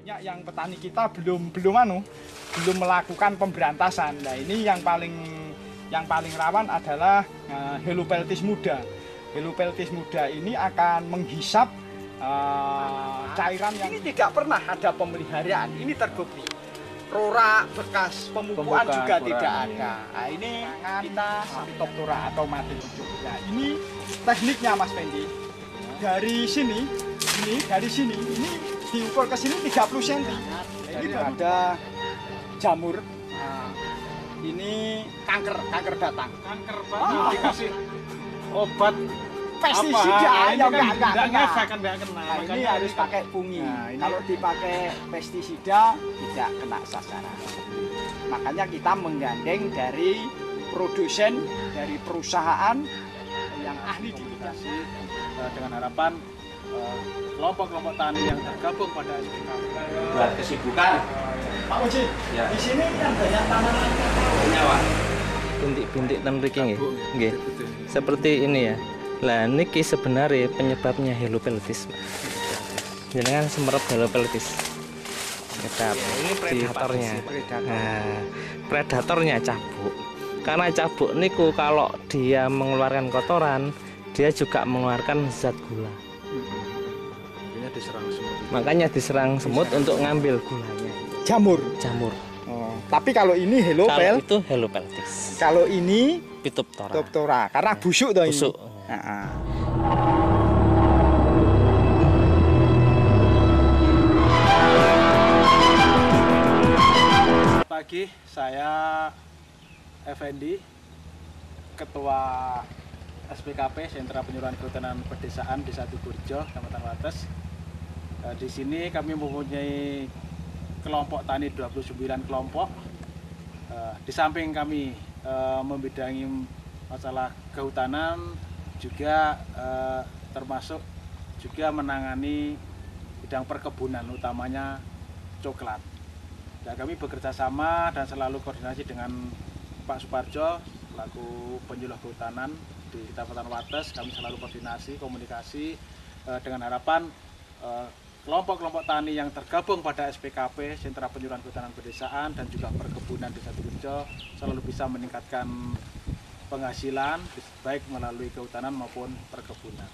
Banyak yang petani kita belum melakukan pemberantasan. Nah, ini yang paling rawan adalah Helopeltis muda. Helopeltis muda ini akan menghisap cairan yang ini tidak pernah ada pemeliharaan. Ini terbukti. Rorak bekas pemupukan juga tidak ada. Nah, ini kita Phytophthora atau mati hidup. Nah, ini tekniknya Mas Fendi. Dari sini ini diukur ke sini 30 cm. Ini ada jamur. Nah, ini kanker datang. Kanker banget dikasih obat pestisida yang enggak kena. Nah, ini harus pakai fungi. Nah, kalau dipakai pestisida tidak kena sasaran. Makanya kita menggandeng dari produsen, dari perusahaan yang ahli di bidang dengan harapan kelompok-kelompok tani yang tergabung pada SPKP buat kesibukan. Pak Muji, ya. Di sini kan banyak tanaman nyawa. Bintik-bintik ten mriki nggih. Seperti ini ya. Lah niki sebenarnya penyebabnya Helopeltis. Jenengan semerap Helopeltis. Ini predatornya. Nah, predatornya cabuk. Karena cabuk niku kalau dia mengeluarkan kotoran, dia juga mengeluarkan zat gula. Makanya diserang semut untuk ngambil gulanya. Jamur. Oh, tapi kalau ini Kalau itu Helopeltis. Kalau ini Phytophthora. Karena busuk toh ini. Busuk. Pagi, saya Effendi, Ketua SPKP Sentra Penyuluhan Kehutanan Pedesaan Desa Tuburjo, Kecamatan Wates. Di sini kami mempunyai kelompok tani 29 kelompok. Di samping kami membidangi masalah kehutanan, juga termasuk juga menangani bidang perkebunan, utamanya coklat. Nah, kami bekerja sama dan selalu koordinasi dengan Pak Suparjo selaku penyuluh kehutanan di Kecamatan Wates. Kami selalu koordinasi, komunikasi dengan harapan kelompok-kelompok tani yang tergabung pada SPKP Sentra Penyuluhan Kehutanan Pedesaan dan juga perkebunan Desa Tuburjo selalu bisa meningkatkan penghasilan baik melalui kehutanan maupun perkebunan.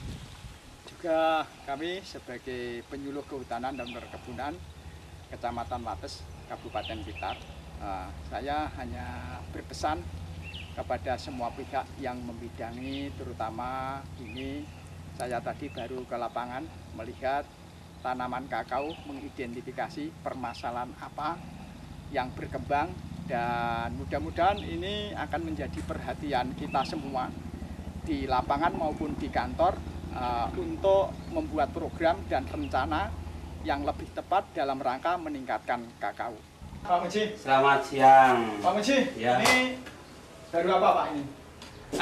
Juga kami sebagai penyuluh kehutanan dan perkebunan Kecamatan Wates, Kabupaten Blitar, saya hanya berpesan kepada semua pihak yang membidangi, terutama ini saya tadi baru ke lapangan melihat tanaman kakao, mengidentifikasi permasalahan apa yang berkembang, dan mudah-mudahan ini akan menjadi perhatian kita semua di lapangan maupun di kantor untuk membuat program dan rencana yang lebih tepat dalam rangka meningkatkan kakao. Pak Muji. Selamat siang. Pak Muji, ya. Ini baru apa Pak ini?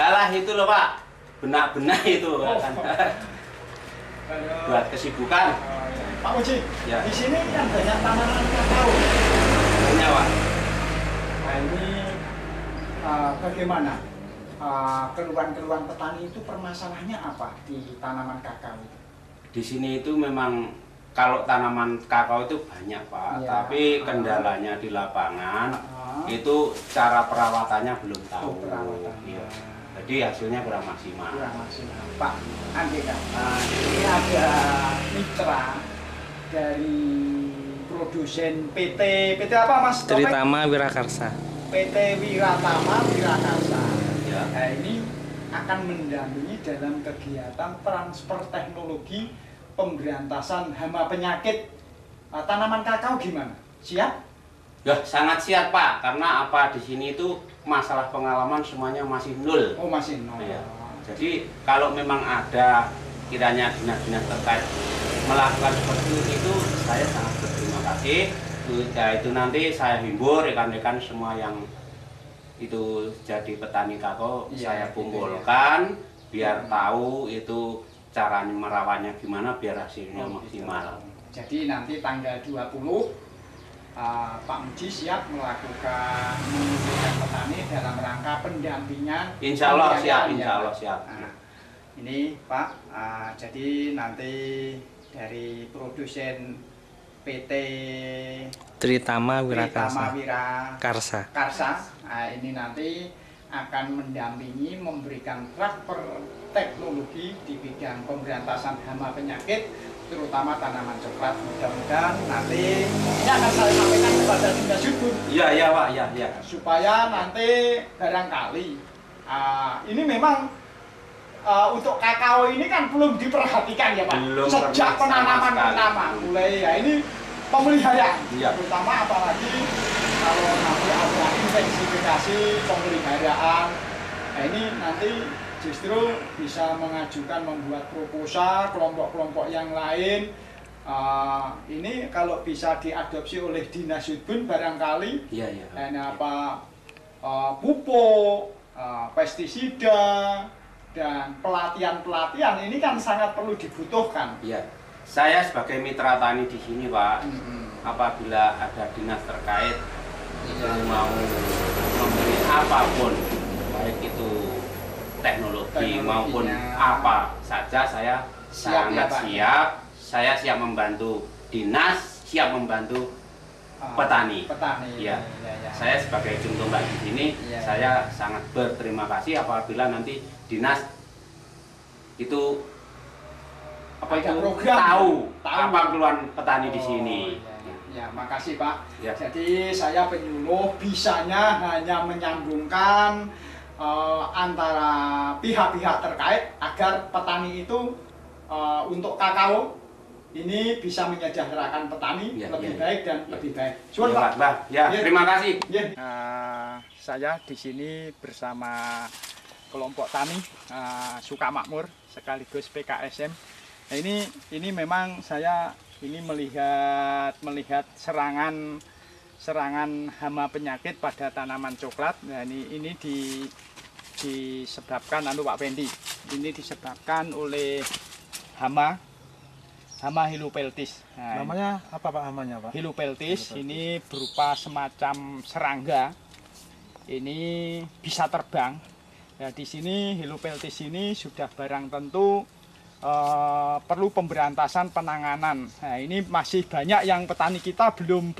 Alah itu loh Pak, benak-benak itu. Oh. Buat kesibukan. Pak Muji, ya. Di sini kan banyak tanaman kakao. Nyawa. Nah ini bagaimana keluhan-keluhan petani itu permasalahannya apa di tanaman kakao itu? Di sini itu memang kalau tanaman kakao itu banyak Pak, ya. Tapi kendalanya di lapangan itu cara perawatannya belum tahu. Ya. Jadi hasilnya kurang maksimal. Pak Andika, ini ada mitra dari produsen PT apa Mas? Tritama Wirakarsa. PT Wiratama Wirakarsa. Ya. Nah, ini akan mendampingi dalam kegiatan transfer teknologi pemberantasan hama penyakit tanaman kakao. Gimana? Siap? Ya sangat siap Pak, karena apa di sini itu masalah pengalaman semuanya masih nol. Oh masih nol. Ya. Jadi kalau memang ada kiranya dinas-dinas terkait melakukan seperti itu, saya sangat berterima kasih. Itu nanti saya himbau rekan-rekan semua yang itu jadi petani kakao, saya kumpulkan biar tahu itu caranya merawatnya gimana biar hasilnya maksimal. Jadi nanti tanggal 20 Pak Muji siap melakukan mengumpulkan petani dalam rangka pendampingan. Insya Allah siap, Insya Allah siap. Nah, ini Pak, jadi nanti dari produsen PT Tritama Tritama Wirakarsa. Karsa. Nah, ini nanti akan mendampingi, memberikan transfer teknologi di bidang pemberantasan hama penyakit, terutama tanaman coklat. Mudah-mudahan nanti ini akan saya sampaikan kepada Dinas Subun. Iya Pak, iya. Supaya nanti barangkali ini memang untuk kakao ini kan belum diperhatikan ya Pak. Belum Sejak penanaman pertama mulai ya ini pemeliharaan, Iya. terutama apalagi kalau nanti ada intensifikasi pemeliharaan. Nah ini nanti justru bisa mengajukan membuat proposal kelompok-kelompok yang lain. Ini kalau bisa diadopsi oleh Dinas Subun barangkali Iya. pupuk, pestisida, dan pelatihan ini kan sangat perlu dibutuhkan. Iya. Saya sebagai mitra tani di sini, Pak, apabila ada dinas terkait itu mau memberi apapun, baik itu teknologi maupun apa saja, saya sangat siap. Saya siap membantu dinas, siap membantu petani. Iya. Saya sebagai ujung tombak di sini, saya sangat berterima kasih apabila nanti dinas itu tahu apa keluhan petani di sini. Ya, makasih Pak. Ya. Jadi saya penyuluh bisanya hanya menyambungkan antara pihak-pihak terkait agar petani itu untuk kakao ini bisa menyejahterakan petani lebih baik dan lebih baik. Suun, Pak. Ya, terima kasih. Saya di sini bersama kelompok tani Sukamakmur sekaligus PKSM. Nah, ini memang saya ini melihat serangan hama penyakit pada tanaman coklat. Nah, ini disebabkan Pak Pendi. Ini disebabkan oleh hama Helopeltis. Nah, Namanya apa Pak hamanya Pak? Helopeltis ini berupa semacam serangga. Ini bisa terbang. Nah, di sini Helopeltis ini sudah barang tentu perlu pemberantasan penanganan. Nah, ini masih banyak yang petani kita belum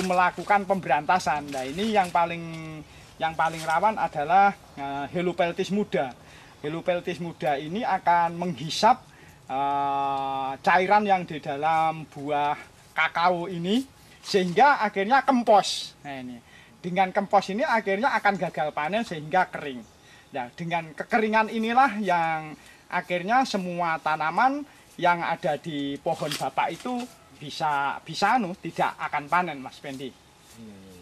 melakukan pemberantasan. Nah, ini yang paling rawan adalah Helopeltis muda. Helopeltis muda ini akan menghisap cairan yang di dalam buah kakao ini sehingga akhirnya kempos. Nah, ini dengan kempos ini akhirnya akan gagal panen sehingga kering. Nah, dengan kekeringan inilah yang akhirnya semua tanaman yang ada di pohon bapak itu bisa tidak akan panen, Mas Pendi.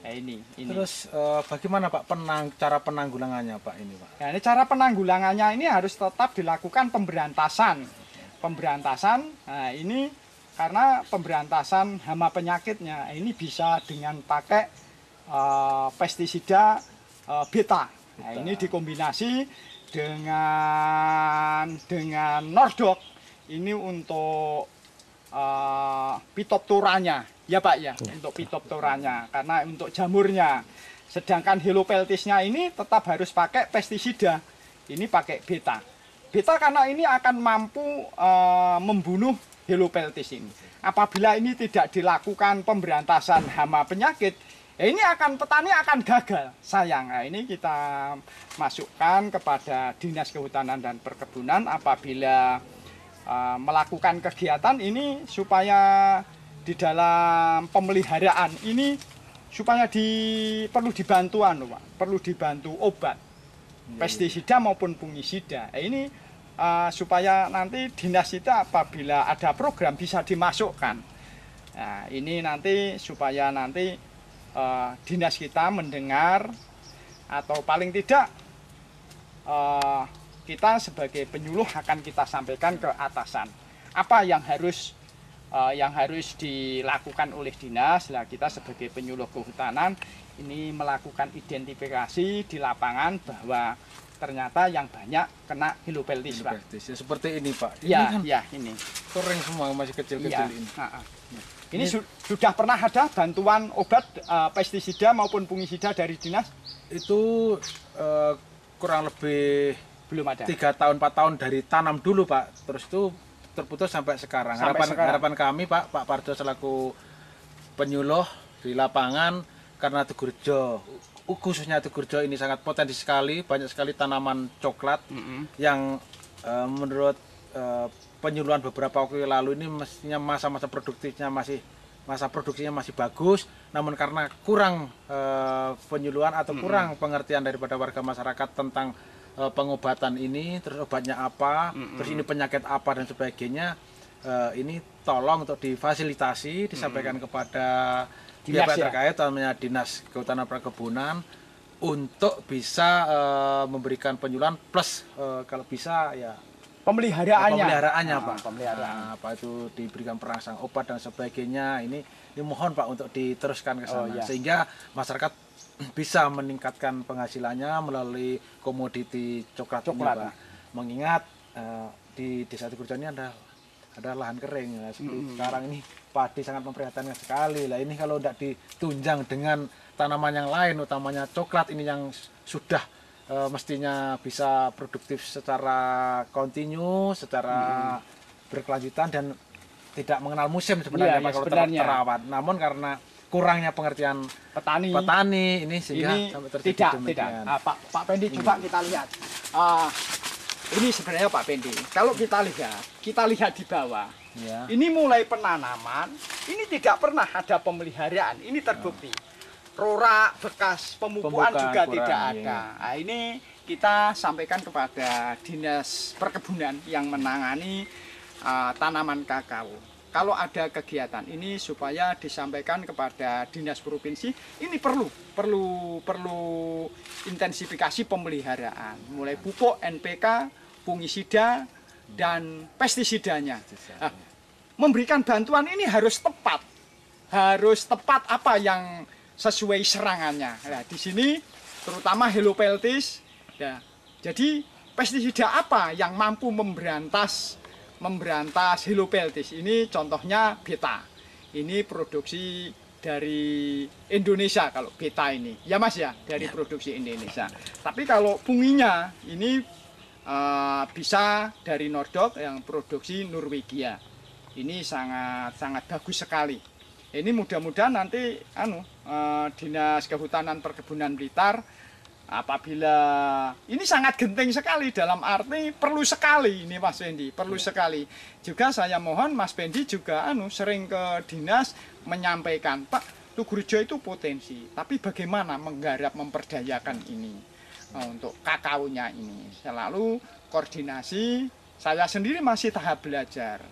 Nah, ini. Terus bagaimana Pak cara penanggulangannya Pak ini Pak? Nah, ini cara penanggulangannya ini harus tetap dilakukan pemberantasan. Nah, ini karena pemberantasan hama penyakitnya ini bisa dengan pakai pestisida beta. Nah, ini dikombinasi dengan Nordok ini untuk pitoptoranya ya Pak ya, untuk pitoptoranya karena untuk jamurnya. Sedangkan Helopeltisnya ini tetap harus pakai pestisida, ini pakai beta karena ini akan mampu membunuh Helopeltis ini. Apabila ini tidak dilakukan pemberantasan hama penyakit, ya ini petani akan gagal, sayang. Nah, ini kita masukkan kepada Dinas Kehutanan dan Perkebunan apabila melakukan kegiatan ini supaya di dalam pemeliharaan ini supaya perlu dibantu Pak, perlu dibantu obat pestisida maupun fungisida. Nah, ini supaya nanti dinas kita apabila ada program bisa dimasukkan. Nah, ini nanti supaya nanti dinas kita mendengar atau paling tidak kita sebagai penyuluh akan kita sampaikan ke atasan apa yang harus dilakukan oleh dinas. Nah, kita sebagai penyuluh kehutanan ini melakukan identifikasi di lapangan bahwa ternyata yang banyak kena Helopeltis, Pak. Ya, seperti ini Pak. Ini kering semua, masih kecil-kecil ini. Ini sudah pernah ada bantuan obat pestisida maupun fungisida dari dinas? Itu kurang lebih belum ada. 3 tahun 4 tahun dari tanam dulu Pak. Terus itu terputus sampai sekarang. Sampai sekarang. Harapan kami Pak Parjo selaku penyuluh di lapangan, karena Tegurejo, khususnya Tegurejo ini sangat potensi sekali, banyak sekali tanaman coklat yang menurut penyuluhan beberapa waktu lalu ini mestinya masa produksinya masih bagus, namun karena kurang penyuluhan atau kurang pengertian daripada warga masyarakat tentang pengobatan ini, terus obatnya apa, terus ini penyakit apa dan sebagainya, ini tolong untuk difasilitasi, disampaikan kepada pihak terkait, namanya Dinas Kehutanan Perkebunan, untuk bisa memberikan penyuluhan plus kalau bisa ya pemeliharaannya Pak. Pemeliharaan apa itu diberikan perangsang obat dan sebagainya. Ini mohon Pak untuk diteruskan ke sana sehingga masyarakat bisa meningkatkan penghasilannya melalui komoditi coklat. Pak. Mengingat di Desa Tegurejo ini ada lahan kering ya. Seperti sekarang ini padi sangat memprihatinkan sekali. Lah ini kalau tidak ditunjang dengan tanaman yang lain, utamanya coklat ini yang sudah mestinya bisa produktif secara kontinu, secara berkelanjutan dan tidak mengenal musim sebenarnya Pak, kalau terawat. Namun karena kurangnya pengertian petani ini sehingga sampai terjadi demikian. Pak Pendi, coba kita lihat. Ini sebenarnya Pak Pendi, kalau kita lihat di bawah, ini mulai penanaman, ini tidak pernah ada pemeliharaan, ini terbukti. Rorak bekas pemupukan juga tidak ada. Nah, ini kita sampaikan kepada Dinas Perkebunan yang menangani tanaman kakao. Kalau ada kegiatan ini supaya disampaikan kepada Dinas Provinsi, ini perlu intensifikasi pemeliharaan, mulai pupuk, NPK, fungisida dan pestisidanya. Nah, memberikan bantuan ini harus tepat apa yang sesuai serangannya. Nah, di sini terutama helopeltis. Ya, jadi pestisida apa yang mampu memberantas helopeltis? Ini contohnya beta. Ini produksi dari Indonesia kalau beta ini. Ya Mas ya, dari produksi Indonesia. Tapi kalau funginya ini bisa dari Nordok yang produksi Norwegia. Ini sangat bagus sekali. Ini mudah-mudahan nanti Dinas Kehutanan Perkebunan Blitar apabila ini sangat genting sekali, dalam arti perlu sekali ini Mas Pendi, perlu sekali. Juga saya mohon Mas Pendi juga sering ke dinas menyampaikan, Pak, Tegurejo itu potensi, tapi bagaimana menggarap memperdayakan ini untuk kakaonya ini. Selalu koordinasi, saya sendiri masih tahap belajar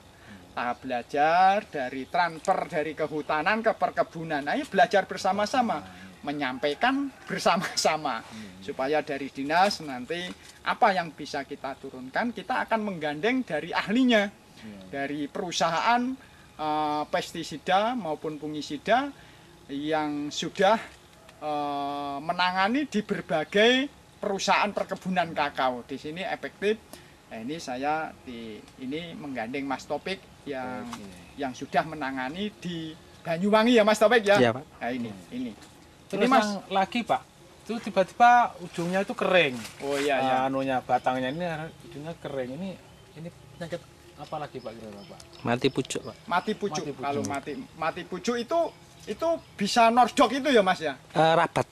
dari transfer dari kehutanan ke perkebunan. Nah, ini belajar bersama-sama, menyampaikan bersama-sama supaya dari dinas nanti apa yang bisa kita turunkan, kita akan menggandeng dari ahlinya, dari perusahaan pestisida maupun fungisida yang sudah menangani di berbagai perusahaan perkebunan kakao. Di sini efektif. Nah, ini saya ini menggandeng Mas Topik yang sudah menangani di Banyuwangi ya Mas Topik ya. Iya, Pak. Nah, ini. Ini Terus Mas lagi Pak, itu tiba-tiba ujungnya itu kering. Oh iya Anunya batangnya ini ujungnya kering. Ini penyakit apa lagi Pak kira-kira Pak? Mati pucuk Pak. Mati pucuk. Kalau mati pucuk itu bisa Nordok itu ya Mas ya? Rabat.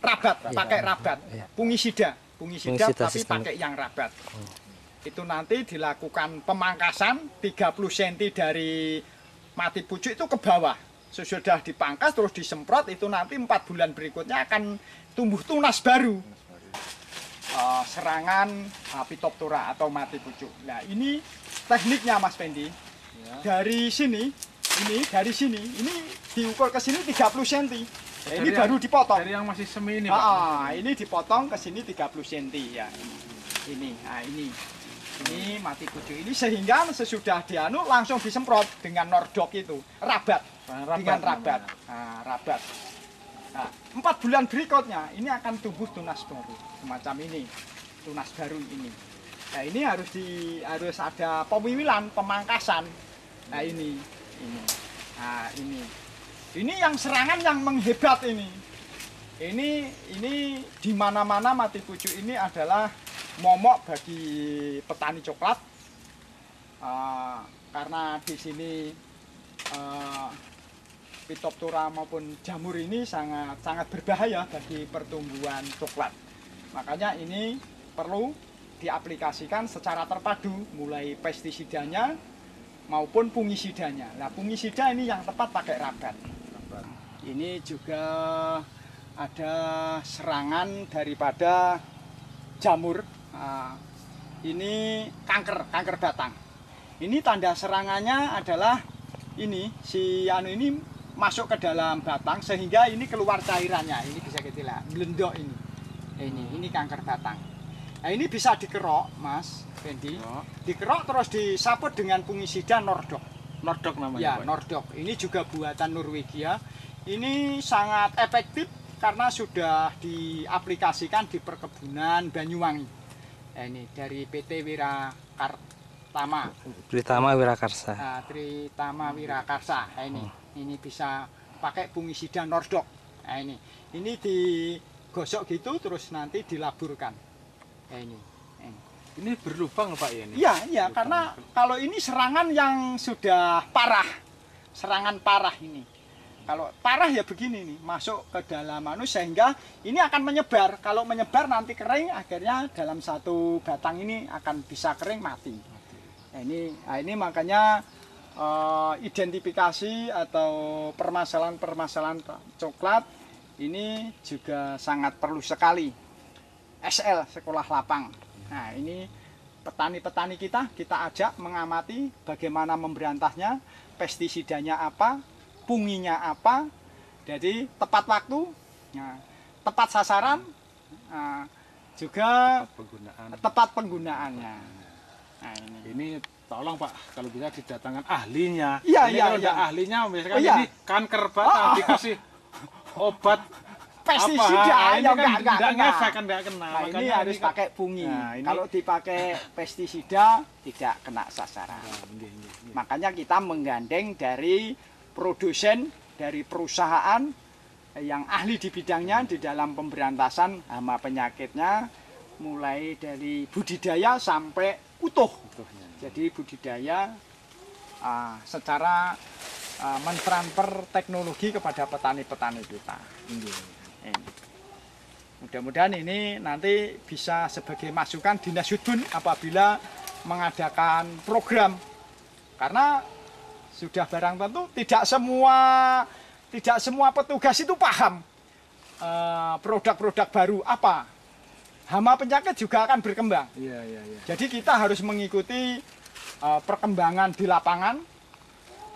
Pakai rabat. Fungisida tapi sistem. pakai yang rabat. Itu nanti dilakukan pemangkasan 30 cm dari mati pucuk itu ke bawah. Sesudah dipangkas terus disemprot, itu nanti 4 bulan berikutnya akan tumbuh tunas baru. Serangan Phytophthora atau mati pucuk. Nah, ini tekniknya Mas Pendi. Dari sini ini diukur ke sini 30 cm. Nah, ini baru dipotong. Dari yang masih semi ini Pak. Ini dipotong ke sini 30 cm ya. Ini ini mati pucuk ini, sehingga sesudah langsung disemprot dengan Nordok itu rabat. Rabat. Nah, 4 bulan berikutnya ini akan tumbuh tunas baru semacam ini, tunas baru ini. Nah, ini harus ada pemiwilan, pemangkasan. Nah, ini. Nah, ini yang serangan yang menghebat ini. Ini di mana-mana mati pucuk ini adalah momok bagi petani coklat. karena di sini Phytophthora maupun jamur ini sangat berbahaya bagi pertumbuhan coklat. Makanya ini perlu diaplikasikan secara terpadu, mulai pestisidanya maupun fungisidanya. Nah, fungisida ini yang tepat pakai rabat. Ini juga ada serangan daripada jamur. Ini kanker batang. Ini tanda serangannya adalah ini si ini masuk ke dalam batang sehingga ini keluar cairannya. Ini bisa kita lihat, blendok ini. Ini kanker batang. Nah, ini bisa dikerok, Mas Fendi. Dikerok terus disaput dengan fungisida Nordok. Nordok namanya. Ya, Pak. Nordok. Ini juga buatan Norwegia. Ini sangat efektif karena sudah diaplikasikan di perkebunan Banyuwangi. Nah, ini dari PT Tritama Wirakarsa. Nah, Tritama Wirakarsa. Nah, ini bisa pakai fungisida Nordok. Nah, ini digosok gitu terus nanti dilaburkan. Nah, Ini berlubang Pak ya ini? Iya, karena kalau ini serangan yang sudah parah. Serangan parah ini. Kalau parah ya begini nih, masuk ke dalam sehingga ini akan menyebar. Kalau menyebar nanti kering, akhirnya dalam satu batang ini akan bisa kering mati. Nah, ini makanya identifikasi atau permasalahan-permasalahan coklat ini juga sangat perlu sekali. SL Sekolah Lapang. Nah, ini petani-petani kita ajak mengamati bagaimana memberantasnya, pestisidanya apa, funginya apa, jadi tepat waktu, tepat sasaran, juga tepat penggunaannya. Nah, ini tolong Pak, kalau bisa didatangkan ahlinya. Iya. Kalau ada ahlinya, misalkan ini kanker batang dikasih obat pestisida ya enggak ngefek, kan enggak kena. Nah, ini harus pakai fungi. Kalau dipakai pestisida tidak kena sasaran. Makanya kita menggandeng dari produsen, dari perusahaan yang ahli di bidangnya di dalam pemberantasan hama penyakitnya, mulai dari budidaya sampai utuh. Jadi budidaya secara mentransfer teknologi kepada petani-petani kita. Mudah-mudahan ini nanti bisa sebagai masukan Dinas Sudbun apabila mengadakan program, karena sudah barang tentu tidak semua petugas itu paham produk-produk baru apa. Hama penyakit juga akan berkembang. Jadi kita harus mengikuti perkembangan di lapangan,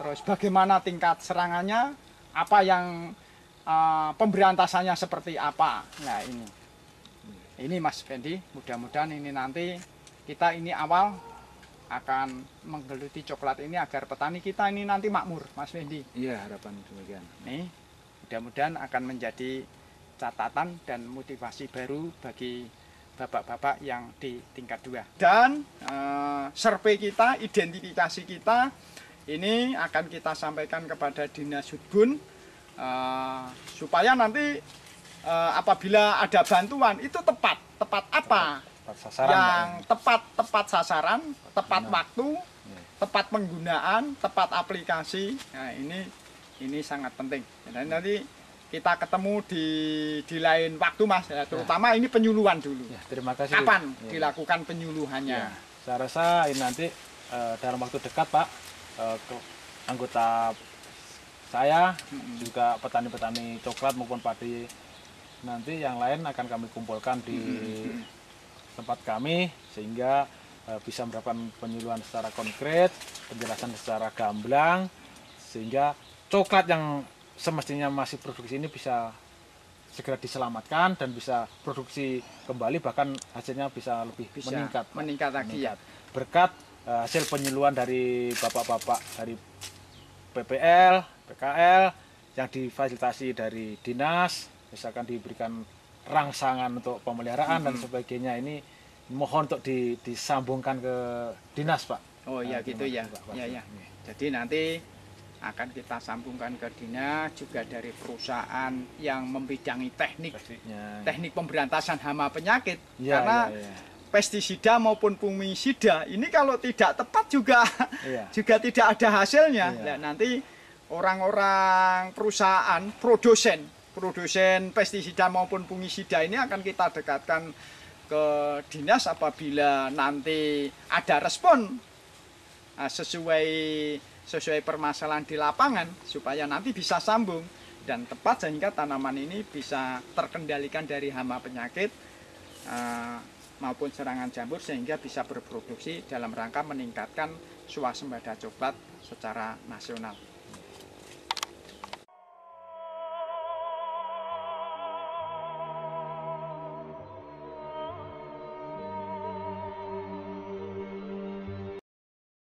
terus bagaimana tingkat serangannya, apa yang pemberantasannya seperti apa. Nah, ini Mas Fendi, mudah-mudahan ini nanti kita ini awal akan menggeluti coklat ini agar petani kita ini nanti makmur, Mas Fendi. Iya, harapan demikian. Nih, mudah-mudahan akan menjadi catatan dan motivasi baru bagi bapak-bapak yang di tingkat 2. Dan survei kita, identifikasi kita ini akan kita sampaikan kepada Dinas Sudbun supaya nanti apabila ada bantuan itu tepat apa? Tepat sasaran, yang tepat sasaran, tepat waktu, tepat penggunaan, tepat aplikasi. Nah, ini sangat penting. Dan nanti kita ketemu di lain waktu, Mas, ya, terutama ini penyuluhan dulu. Ya, terima kasih. Kapan dilakukan penyuluhannya? Ya, saya rasa ini nanti dalam waktu dekat, Pak, anggota saya juga petani-petani coklat maupun padi nanti yang lain akan kami kumpulkan di tempat kami sehingga bisa mendapatkan penyuluhan secara konkret, penjelasan secara gamblang, sehingga coklat yang semestinya masih produksi ini bisa segera diselamatkan dan bisa produksi kembali, bahkan hasilnya bisa lebih meningkat lagi ya. Berkat hasil penyuluhan dari bapak-bapak dari PPL, PKL yang difasilitasi dari dinas, misalkan diberikan rangsangan untuk pemeliharaan dan sebagainya. Ini mohon untuk disambungkan ke dinas, Pak. Oh iya, gitu ya. Ya. Jadi nanti akan kita sambungkan ke dinas, juga dari perusahaan yang membidangi teknik pemberantasan hama penyakit. Karena pestisida maupun fungisida ini kalau tidak tepat juga Iya. juga tidak ada hasilnya. Iya. Nah, nanti orang-orang perusahaan produsen pestisida maupun fungisida ini akan kita dekatkan ke dinas apabila nanti ada respon sesuai permasalahan di lapangan supaya nanti bisa sambung dan tepat sehingga tanaman ini bisa terkendalikan dari hama penyakit maupun serangan jamur sehingga bisa berproduksi dalam rangka meningkatkan swasembada coklat secara nasional.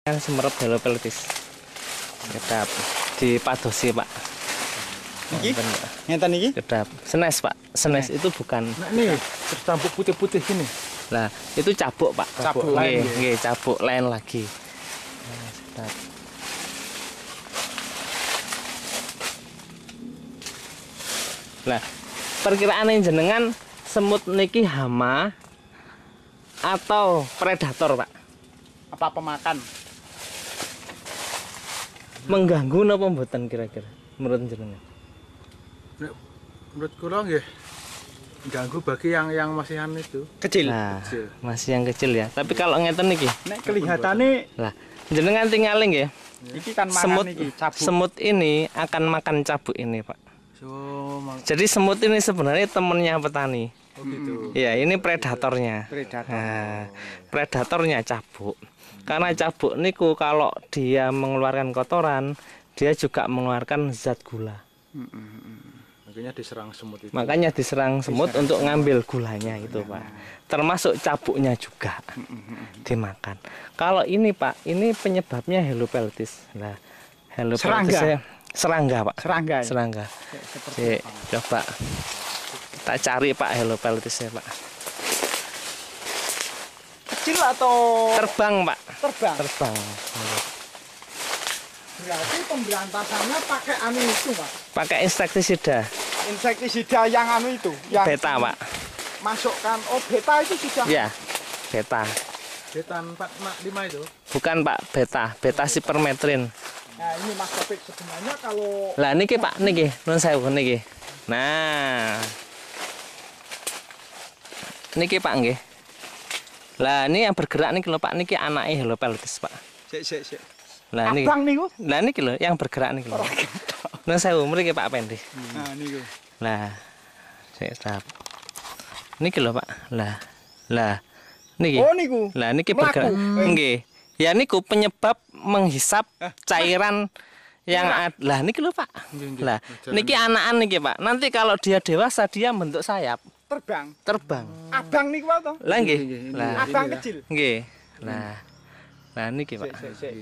Kan semerap helopeltis. Kedap dipadosi, Pak. Niki? Wonten, Pak. Ngeten iki? Kedap. Senes, Pak. Senes itu bukan. Nah, nih tercampur putih-putih gini. Lah, itu cabuk, Pak. Cabuk lain, Nggih, nggih, cabuk lain lagi. Nah, sedap. Lah, perkiraan jenengan semut niki hama atau predator, Pak? Apa pemakan? Mengganggu napa mboten kira-kira menurut jenengan? Nek menurut kula nggih ganggu bagi yang masih itu. Kecil. Nah, Kecil. masih yang kecil ya. Tapi kalau ngeten niki, Nek kelihatannya lah jenengan tinggalin ya. iki kan mangan Semut iki cabuk. semut ini akan makan cabuk ini, Pak. So, Jadi semut ini sebenarnya temennya petani. oh gitu. Ya, ini predatornya. Predator. Nah, predatornya cabuk. Karena cabuk niku kalau dia mengeluarkan kotoran, dia juga mengeluarkan zat gula. Makanya diserang semut itu. Makanya diserang semut untuk ngambil gulanya itu, Pak. Termasuk cabuknya juga dimakan. Kalau ini, Pak, ini penyebabnya helopeltis. Nah, helopeltisnya serangga, Pak. Serangga. Ya? Serangga. Seperti Coba kita cari, Pak, helopeltisnya, Pak. kecil atau Terbang, Pak. terbang? Terbang. Berarti pemberantasannya pakai anu itu, Pak. Pakai insektisida Insektisida yang anu itu, yang beta, Pak. masukkan. Oh, beta itu sudah. Ya, beta. Betan 4,5 itu. Bukan, Pak, beta. Beta sipermetrin. Nah, ini Mas Taufik sebenarnya kalau Lah niki, Pak, niki, nun sewu niki. Nah. Niki, Pak, nggih. Lah ini yang bergerak niki lho, Pak, niki anake helopeltis, Pak. sik. Lah niki. Abang niku. Lah niki lho yang bergerak niki lho. Nun sewu mriki, Pak Pendi. Nah, niku. Lah. Sik, stop. Niki lho, Pak. Lah niki. Oh, niku. Lah niki Mlaku. bergerak. Nggih. Ya niku penyebab menghisap cairan yang lah niki lho, Pak. Lah niki anakan niki, Pak. Nanti kalau dia dewasa dia bentuk sayap, terbang. Abang niku wae to. Lah nggih. Nggih, Lah Abang kecil. nggih. Lah niki, Pak. Sik.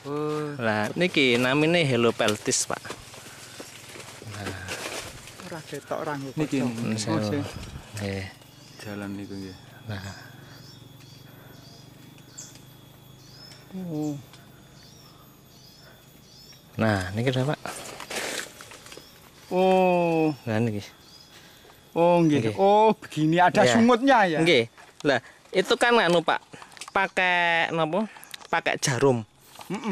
Oh, Lah niki namine helopeltis, Pak. Ora ketok ora ngono. niki. Nun sewu. sik. Nggih. Jalan niku nggih. Nah, niki lho, Pak. Oh, Lah niki. nggih. Nggih. Oh, begini ada Iya. sumutnya ya. Nggih. Lah, itu kan anu, Pak. Pakai napa? Pakai jarum.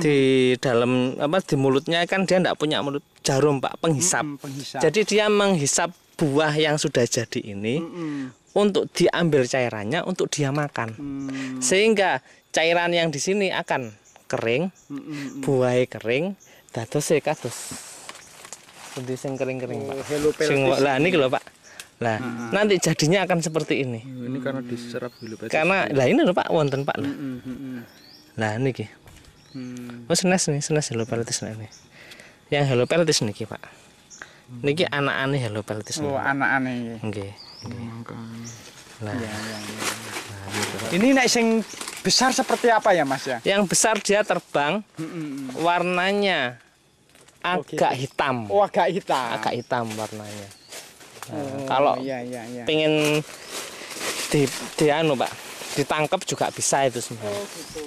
Di dalam apa di mulutnya kan dia enggak punya mulut, jarum, Pak, penghisap. Penghisap. Jadi dia menghisap buah yang sudah jadi ini untuk diambil cairannya untuk dia makan. Sehingga cairan yang di sini akan kering, buahnya kering, dados kados. Sendi sing kering-kering, Pak. Sing lah niki lho, Pak. Lah, nanti jadinya akan seperti ini. Ini karena diserap helopeltis. Karena lah ini lho, Pak, wonten, Pak. Lah niki. Oh, senes helopeltis ini. Yang helopeltis niki, Pak. Niki anak-ane helopeltis. Oh, anak-ane. Nggih. Lah. Ini nek sing besar seperti apa ya, Mas ya? Yang besar dia terbang, warnanya agak hitam. Oh, agak hitam. Agak hitam warnanya. Nah, kalau iya. pengen di anu, Pak, ditangkap juga bisa itu sebenarnya. Oh, gitu.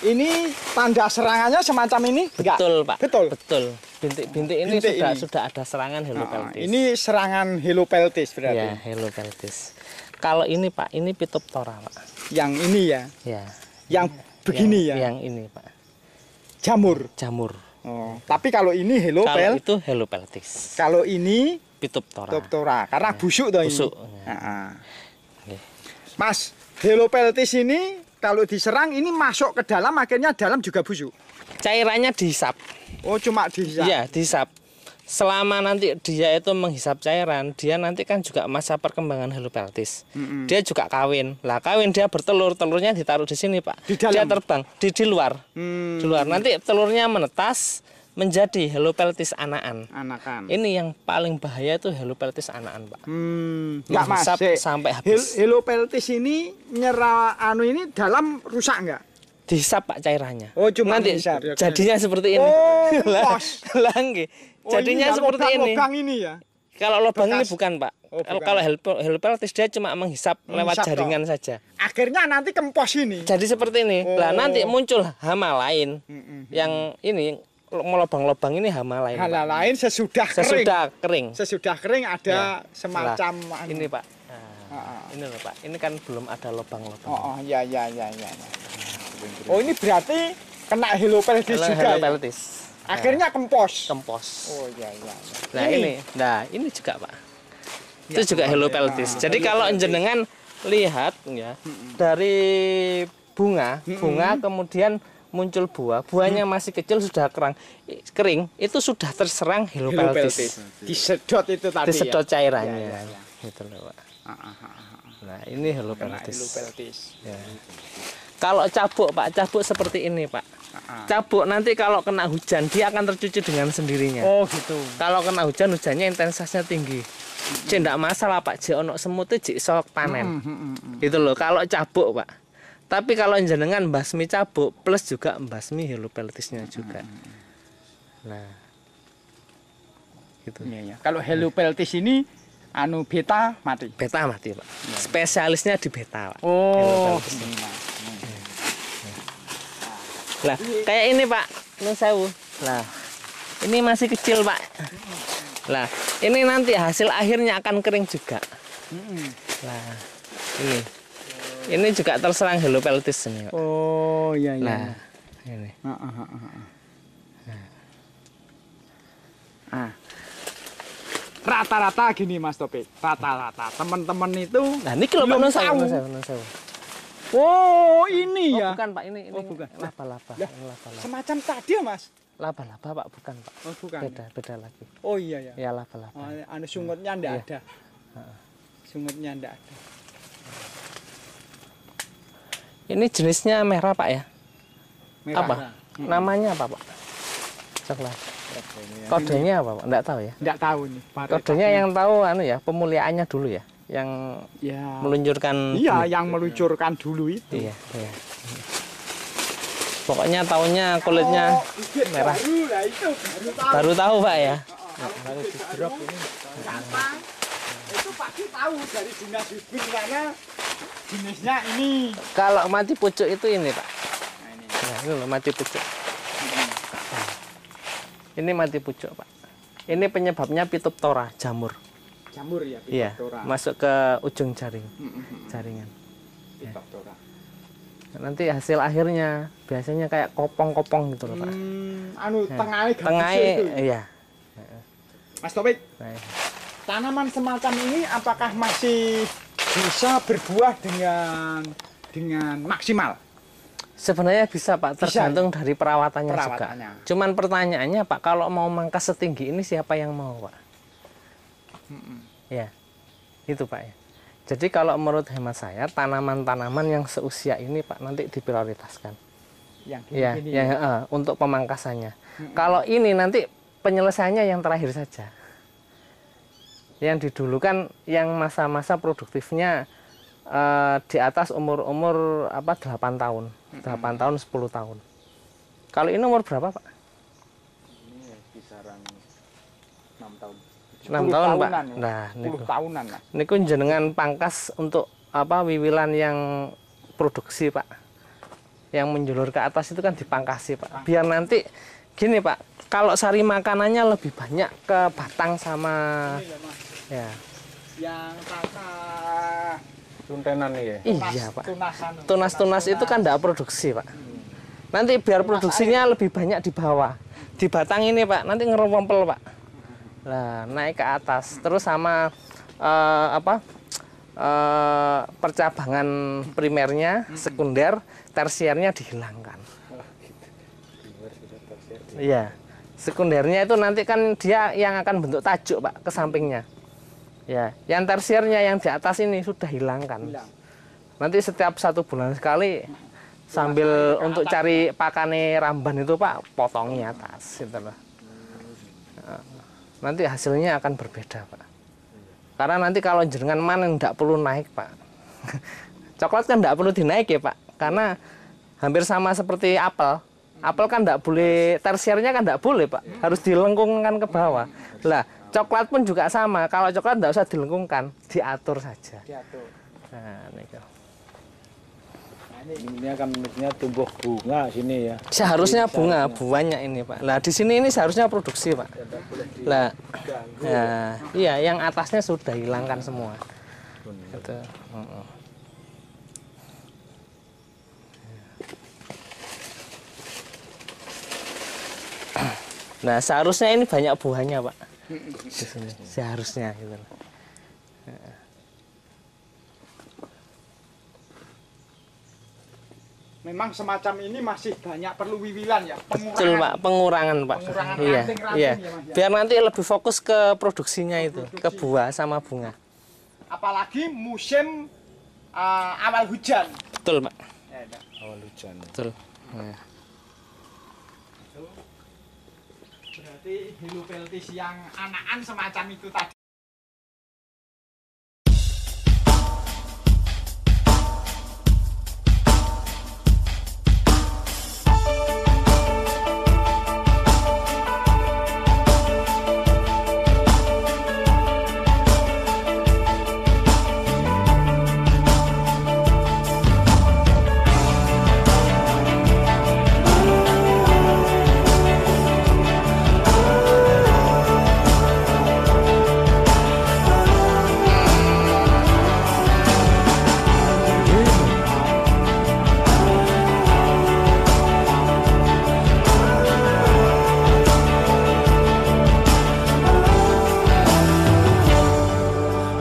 Ini tanda serangannya semacam ini? Enggak? Betul, Pak. Betul. Betul. bintik-bintik ini Bintik sudah ada serangan helopeltis. Ini serangan helopeltis berarti. Ya, helopeltis. Kalau ini Pak, ini Phytophthora Pak. Yang ini ya. Ya. Yang begini ya. Yang ini Pak. Jamur. Jamur. Oh, tapi kalau ini Kalau itu helopeltis. Kalau ini Phytophthora. Phytophthora karena busuk toh ini. Busuk. Oke. Mas, helopeltis ini kalau diserang ini masuk ke dalam akhirnya dalam juga busuk. Cairannya dihisap. Oh, cuma dihisap. Iya, dihisap. Selama nanti dia itu menghisap cairan, dia nanti kan juga masa perkembangan helopeltis. Dia juga kawin. Lah kawin dia bertelur, telurnya ditaruh di sini Pak. Di dalam? Dia terbang di luar. Di luar. Nanti telurnya menetas menjadi helopeltis anakan. Anakan. Ini yang paling bahaya itu helopeltis anakan Pak. Enggak Mas, Menghisap sampai habis. helopeltis ini nyerah ini dalam rusak enggak? Dihisap Pak cairannya. Oh, cuma nanti dihisap, ya. jadinya seperti ini. Oh, lah, pos. lah nggih. Jadinya seperti ini. Lubang ini ya. Kalau lubang ini Bekas. bukan Pak. Oh, Kalau helopeltis dia cuma menghisap lewat Menghisap jaringan saja. Akhirnya nanti kempos ini. Jadi seperti ini. Oh. Lah nanti muncul hama lain. Yang ini melobang-lobang ini hama lain. Hal Pak. lain sesudah kering. Sesudah kering. Sesudah kering ada Ya. semacam Lah, anu. ini Pak. Nah, ini loh Pak. Ini kan belum ada lobang-lobang. Oh, ya. Oh, ini berarti kena helopeltis juga. Ya? Helopeltis. Akhirnya kempos. Kempos. Oh, ya. Nah ini juga Pak. Itu juga helopeltis. Jadi kalau jenengan lihat ya dari bunga kemudian muncul buahnya masih kecil sudah kering, itu sudah terserang helopeltis. Disedot itu tadi. Disedot ya? cairannya. Ya. Gitu loh Pak. Nah ini helopeltis. Helopeltis. Ya. Kalau cabuk Pak, cabuk seperti ini Pak. Cabuk nanti kalau kena hujan dia akan tercuci dengan sendirinya. Oh gitu. Kalau kena hujan, hujannya intensitasnya tinggi. Cek enggak masalah Pak, jek ono semut itu jek sok panen. Gitu loh kalau cabuk Pak. Tapi kalau jenengan basmi cabuk plus juga basmi helopeltisnya juga. Nah. Gitu. Ya. Kalau helopeltis ini anu beta mati. Beta mati Pak. Spesialisnya di beta Pak. Oh. Lah, kayak ini Pak, nun sewu. Lah, ini masih kecil Pak. Lah, ini nanti hasil akhirnya akan kering juga. Lah, ini juga terserang helopeltis ini Pak. Oh, iya. Nah, ini. Rata-rata gini Mas Topik. Rata-rata teman-teman itu. Nah, ini kalau Pak belum nun sewu, tahu. nun sewu. Oh, ini Oh, ya. bukan Pak, ini bukan. laba-laba. Lah, Ini laba-laba. Semacam tadi ya, Mas? Laba-laba Pak, bukan Pak. Oh, bukan. Beda lagi. Oh, iya ya. Ya laba-laba. Oh, anu sungutnya ndak Iya. ada. Sungutnya ndak ada. Ini jenisnya merah Pak ya? Merah. Apa? Namanya apa Pak? Coklat. Kodenya apa Pak? Nggak tahu ya. Ndak tahu nih. Kodenya yang tahu anu ya, pemuliaannya dulu ya, yang ya. meluncurkan. Iya, yang meluncurkan dulu itu. Iya, iya. Pokoknya tahunya kulitnya bibit merah. Baru lah itu baru tahu. Baru tahu Pak ya. Baru di drop ini. Gampang. Itu pasti tahu dari dinas bibit karena jenisnya ini. Kalau mati pucuk itu ini Pak. Nah, ini. Nah, ini loh mati pucuk. Ini mati pucuk Pak. Ini penyebabnya Phytophthora, jamur. Jamur ya, Iya, Phytophthora. masuk ke ujung jaringan. Phytophthora. Nanti hasil akhirnya biasanya kayak kopong-kopong gitu loh Pak. Anu tengahnya gabus Tengahnya itu. iya. Mas Topik, Nah, tanaman semacam ini apakah masih bisa berbuah dengan maksimal? sebenarnya bisa Pak, Bisa, tergantung dari perawatannya Perawatannya. juga. Cuman pertanyaannya Pak, kalau mau mangkas setinggi ini siapa yang mau Pak? Ya, itu Pak ya. Jadi kalau menurut hemat saya, tanaman-tanaman yang seusia ini Pak nanti diprioritaskan. Yang Ya, gini-gini. ya, untuk pemangkasannya. Kalau ini nanti penyelesaiannya yang terakhir saja. Yang didulukan yang masa-masa produktifnya di atas umur 8 tahun. 8 tahun, 10 tahun. Kalau ini umur berapa Pak? Ini kisaran 6 tahun. 6 tahun Pak. tahunan ya. Nah, 10 tahunan lah. niku jenengan pangkas untuk wiwilan yang produksi Pak. Yang menjulur ke atas itu kan dipangkasi Pak. Biar nanti gini Pak, kalau sari makanannya lebih banyak ke batang sama Ini ya, Mas. ya. Yang kata Tuntenan nih ya. Iya Pak. tunasan. Tunas-tunas itu kan tidak produksi Pak. Nanti biar produksinya lebih banyak di bawah. Di batang ini Pak, nanti ngerompel Pak. Nah, naik ke atas. Terus sama percabangan primernya, sekunder, tersiernya dihilangkan. Iya. Sekundernya itu nanti kan dia yang akan bentuk tajuk Pak ke sampingnya. Ya, yang tersiernya yang di atas ini sudah hilangkan. Nanti setiap 1 bulan sekali sambil untuk cari pakane ramban itu Pak, potongi atas gitu loh. Nanti hasilnya akan berbeda Pak. Karena nanti kalau jenengan manen tidak perlu naik Pak. Coklat kan tidak perlu dinaik ya Pak, karena hampir sama seperti apel. Apel kan tidak boleh, tersiernya kan tidak boleh Pak, harus dilengkungkan ke bawah. Lah, coklat pun juga sama. Kalau coklat tidak usah dilengkungkan, diatur saja. Diatur. Nah, Ini akan mestinya tumbuh bunga sini ya. seharusnya bunga banyak ini Pak. Lah di sini ini seharusnya produksi Pak. Lah, ya, iya yang atasnya sudah hilangkan semua. Gitu. Nah seharusnya ini banyak buahnya Pak. Di sini. Seharusnya gitu. Memang semacam ini masih banyak perlu wiwilan ya, Betul Pak, pengurangan Pak. Pengurangan Iya, ranting-ranting iya. ya, Mas, ya. Biar nanti lebih fokus ke produksinya itu, ke buah sama bunga. Apalagi musim awal hujan. Betul Pak. Awal hujan. Betul. Nah. Berarti Helopeltis yang anakan semacam itu tadi.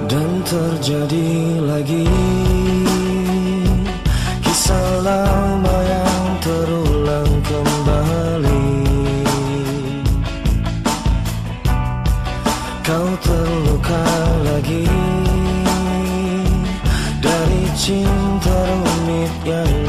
Dan terjadi lagi kisah lama yang terulang kembali. Kau terluka lagi dari cinta rumit yang